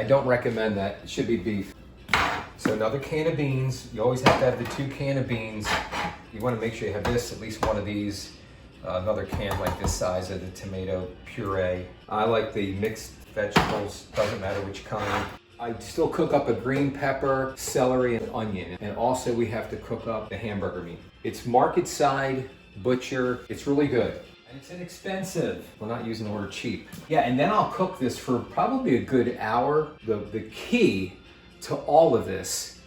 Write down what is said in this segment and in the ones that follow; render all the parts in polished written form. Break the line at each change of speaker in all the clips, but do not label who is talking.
I don't recommend that. It should be beef. So another can of beans. You always have to have the 2 can of beans. You want to make sure you have this, at least one of these. Another can like this size of the tomato puree. I like the mixed vegetables, doesn't matter which kind. I still cook up a green pepper, celery, and onion. And also we have to cook up the hamburger meat. It's market side, butcher. It's really good. And it's inexpensive. We're not using the word cheap. Yeah, and then I'll cook this for probably a good hour. The key to all of this,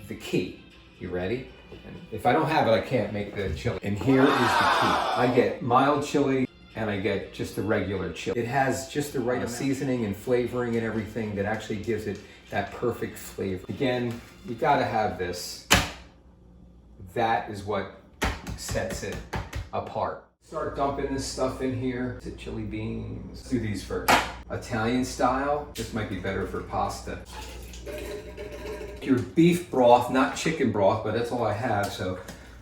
the key. You ready? And if I don't have it, I can't make the chili. And here is the key. I get mild chili and I get just the regular chili. It has just the right seasoning and flavoring and everything that actually gives it that perfect flavor. Again, you gotta have this. That is what sets it apart. Start dumping this stuff in here. The chili beans. Let's do these first. Italian style. This might be better for pasta. Your beef broth, not chicken broth, but that's all I have, so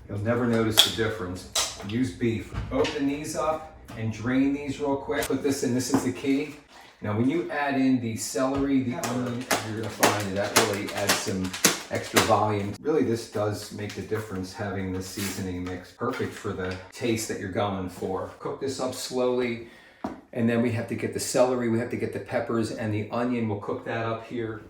you'll never notice the difference. Use beef. Open these up and drain these real quick. Put this in, this is the key. Now when you add in the celery, the onion, you're gonna find that really adds some extra volume. Really this does make the difference having this seasoning mix. Perfect for the taste that you're going for. Cook this up slowly, and then we have to get the celery, we have to get the peppers and the onion. We'll cook that up here.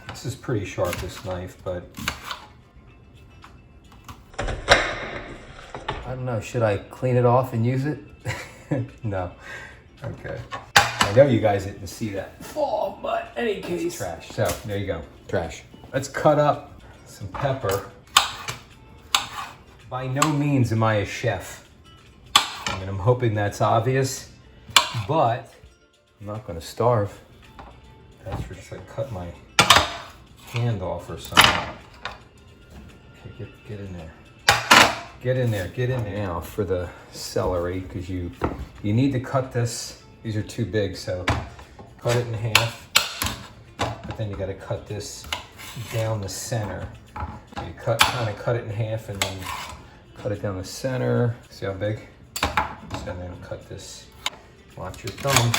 This is pretty sharp, this knife, but I don't know, should I clean it off and use it? No. Okay. I know you guys didn't see that. Oh, but any case. Trash. So, there you go. Trash. Let's cut up some pepper. By no means am I a chef. I mean, I'm hoping that's obvious, but I'm not gonna starve. That's for just like cut my hand off or something. Okay, get in there. Get in there, get in there. Now for the celery, because you need to cut this. These are too big, so cut it in half. But then you gotta cut this down the center. So you kind of cut it in half and then cut it down the center. See how big? So then cut this. Watch your thumb.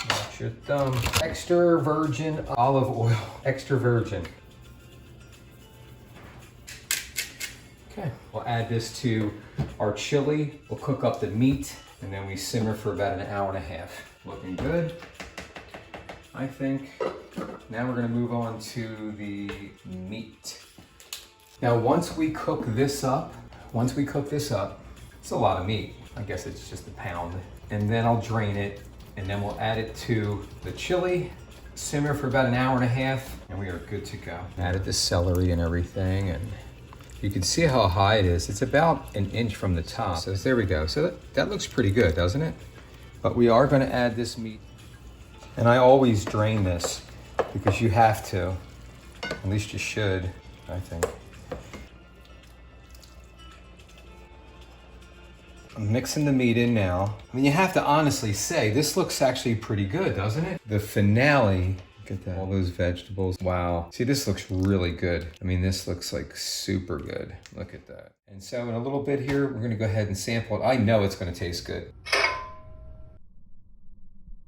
Watch your thumb. Extra virgin olive oil. Extra virgin. Okay, we'll add this to our chili. We'll cook up the meat and then we simmer for about an hour and a half. Looking good, I think. Now we're gonna move on to the meat. Now once we cook this up, it's a lot of meat. I guess it's just a pound. And then I'll drain it and then we'll add it to the chili, simmer for about an hour and a half, and we are good to go. Added the celery and everything, and you can see how high it is. It's about an inch from the top. So there we go. So that looks pretty good, doesn't it? But we are gonna add this meat. And I always drain this because you have to. At least you should, I think. I'm mixing the meat in now. I mean, you have to honestly say, this looks actually pretty good, doesn't it? The finale, look at that, all those vegetables. Wow. See, this looks really good. I mean, this looks like super good. Look at that. And so in a little bit here, we're gonna go ahead and sample it. I know it's gonna taste good.